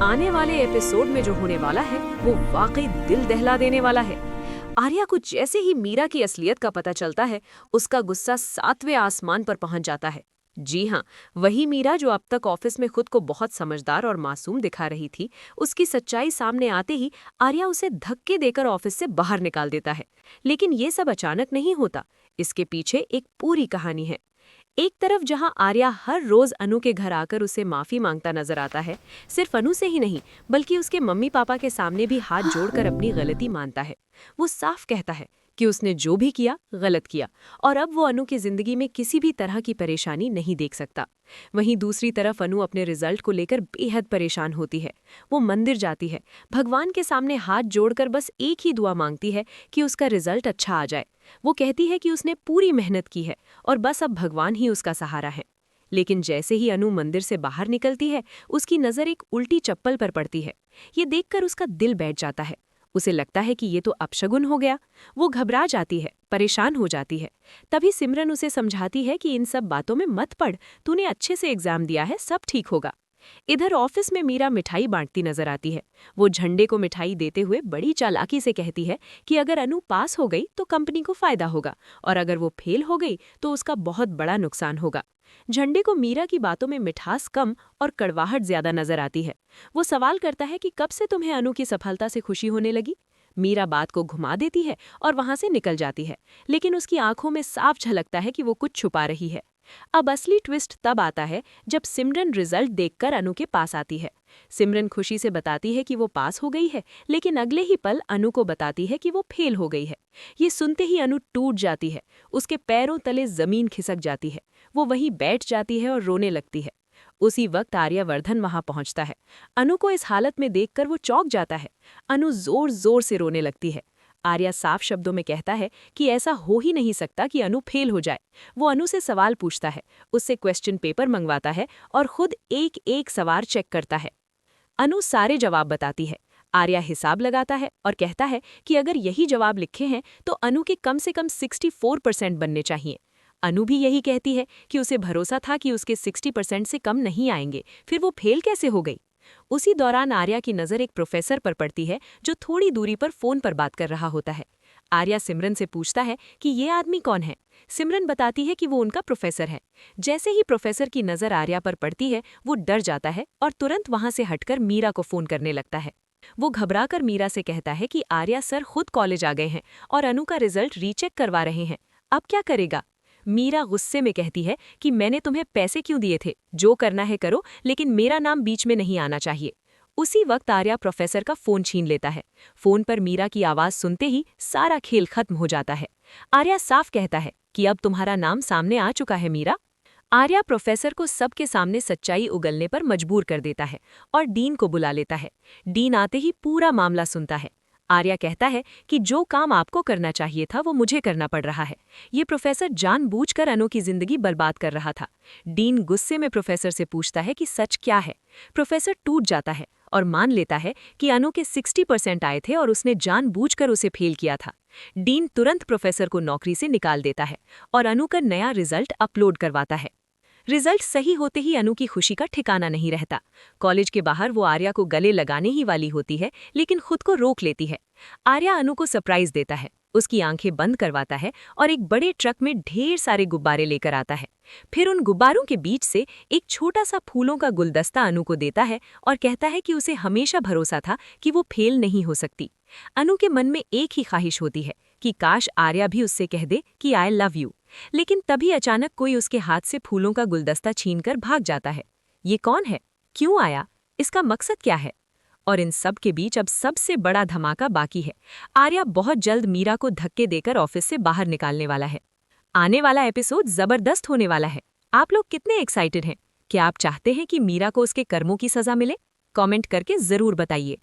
आने वाले एपिसोड में जो होने वाला है वो वाकई दिल दहला देने वाला है। आर्या को जैसे ही मीरा की असलियत का पता चलता है, उसका गुस्सा 7वें आसमान पर पहुंच जाता है। जी हाँ, वही मीरा जो अब तक ऑफिस में खुद को बहुत समझदार और मासूम दिखा रही थी, उसकी सच्चाई सामने आते ही आर्या उसे धक्के देकर ऑफिस से बाहर निकाल देता है। लेकिन ये सब अचानक नहीं होता, इसके पीछे एक पूरी कहानी है। एक तरफ जहां आर्या हर रोज अनु के घर आकर उसे माफी मांगता नजर आता है, सिर्फ अनु से ही नहीं बल्कि उसके मम्मी पापा के सामने भी हाथ जोड़कर अपनी गलती मानता है। वो साफ कहता है कि उसने जो भी किया गलत किया और अब वो अनु की जिंदगी में किसी भी तरह की परेशानी नहीं देख सकता। वहीं दूसरी तरफ अनु अपने रिजल्ट को लेकर बेहद परेशान होती है। वो मंदिर जाती है, भगवान के सामने हाथ जोड़कर बस एक ही दुआ मांगती है कि उसका रिजल्ट अच्छा आ जाए। वो कहती है कि उसने पूरी मेहनत की है और बस अब भगवान ही उसका सहारा है। लेकिन जैसे ही अनु मंदिर से बाहर निकलती है, उसकी नज़र एक उल्टी चप्पल पर पड़ती है। ये देखकर उसका दिल बैठ जाता है। उसे लगता है कि ये तो अपशगुन हो गया। वो घबरा जाती है, परेशान हो जाती है। तभी सिमरन उसे समझाती है कि इन सब बातों में मत पड़, तूने अच्छे से एग्जाम दिया है, सब ठीक होगा। इधर ऑफिस में मीरा मिठाई बांटती नजर आती है। वो झंडे को मिठाई देते हुए बड़ी चालाकी से कहती है कि अगर अनु पास हो गई तो कंपनी को फायदा होगा और अगर वो फेल हो गई तो उसका बहुत बड़ा नुकसान होगा। झंडे को मीरा की बातों में मिठास कम और कड़वाहट ज्यादा नजर आती है। वो सवाल करता है कि कब से तुम्हें अनु की सफलता से खुशी होने लगी। मीरा बात को घुमा देती है और वहां से निकल जाती है, लेकिन उसकी आंखों में साफ झलकता है कि वो कुछ छुपा रही है। अब असली ट्विस्ट तब आता है जब सिमरन रिजल्ट देखकर अनु के पास आती है। सिमरन खुशी से बताती है कि वो पास हो गई है, लेकिन अगले ही पल अनु को बताती है कि वो फेल हो गई है। ये सुनते ही अनु टूट जाती है, उसके पैरों तले जमीन खिसक जाती है। वो वहीं बैठ जाती है और रोने लगती है। उसी वक्त आर्यवर्धन वहां पहुंचता है। अनु को इस हालत में देखकर वो चौंक जाता है। अनु जोर जोर से रोने लगती है। आर्या साफ शब्दों में कहता है कि ऐसा हो ही नहीं सकता कि अनु फेल हो जाए। वो अनु से सवाल पूछता है, उससे क्वेश्चन पेपर मंगवाता है और खुद एक एक सवाल चेक करता है। अनु सारे जवाब बताती है। आर्या हिसाब लगाता है और कहता है कि अगर यही जवाब लिखे हैं तो अनु के कम से कम 64% बनने चाहिए। अनु भी यही कहती है कि उसे भरोसा था कि उसके 60% से कम नहीं आएंगे, फिर वो फेल कैसे हो गई। उसी दौरान आर्या की नज़र एक प्रोफेसर पर पड़ती है जो थोड़ी दूरी पर फोन पर बात कर रहा होता है। आर्या सिमरन से पूछता है कि ये आदमी कौन है। सिमरन बताती है कि वो उनका प्रोफेसर है। जैसे ही प्रोफेसर की नज़र आर्या पर पड़ती है, वो डर जाता है और तुरंत वहां से हटकर मीरा को फोन करने लगता है। वो घबराकर मीरा से कहता है कि आर्या सर खुद कॉलेज आ गए हैं और अनु का रिजल्ट रीचेक करवा रहे हैं, अब क्या करेगा। मीरा गुस्से में कहती है कि मैंने तुम्हें पैसे क्यों दिए थे, जो करना है करो, लेकिन मेरा नाम बीच में नहीं आना चाहिए। उसी वक्त आर्या प्रोफेसर का फोन छीन लेता है। फोन पर मीरा की आवाज सुनते ही सारा खेल खत्म हो जाता है। आर्या साफ कहता है कि अब तुम्हारा नाम सामने आ चुका है मीरा। आर्या प्रोफेसर को सबके सामने सच्चाई उगलने पर मजबूर कर देता है और डीन को बुला लेता है। डीन आते ही पूरा मामला सुनता है। आर्या कहता है कि जो काम आपको करना चाहिए था वो मुझे करना पड़ रहा है। ये प्रोफेसर जानबूझकर अनु की जिंदगी बर्बाद कर रहा था। डीन गुस्से में प्रोफेसर से पूछता है कि सच क्या है। प्रोफेसर टूट जाता है और मान लेता है कि अनु के 60% आए थे और उसने जानबूझकर उसे फेल किया था। डीन तुरंत प्रोफेसर को नौकरी से निकाल देता है और अनु का नया रिजल्ट अपलोड करवाता है। रिजल्ट सही होते ही अनु की खुशी का ठिकाना नहीं रहता। कॉलेज के बाहर वो आर्या को गले लगाने ही वाली होती है, लेकिन खुद को रोक लेती है। आर्या अनु को सरप्राइज देता है, उसकी आंखें बंद करवाता है और एक बड़े ट्रक में ढेर सारे गुब्बारे लेकर आता है। फिर उन गुब्बारों के बीच से एक छोटा सा फूलों का गुलदस्ता अनु को देता है और कहता है कि उसे हमेशा भरोसा था कि वो फेल नहीं हो सकती। अनु के मन में एक ही ख्वाहिश होती है कि काश आर्या भी उससे कह दे कि आई लव यू। लेकिन तभी अचानक कोई उसके हाथ से फूलों का गुलदस्ता छीनकर भाग जाता है। ये कौन है, क्यों आया, इसका मकसद क्या है? और इन सब के बीच अब सबसे बड़ा धमाका बाकी है। आर्या बहुत जल्द मीरा को धक्के देकर ऑफिस से बाहर निकालने वाला है। आने वाला एपिसोड जबरदस्त होने वाला है। आप लोग कितने एक्साइटेड हैं? क्या आप चाहते हैं कि मीरा को उसके कर्मों की सजा मिले? कमेंट करके जरूर बताइए।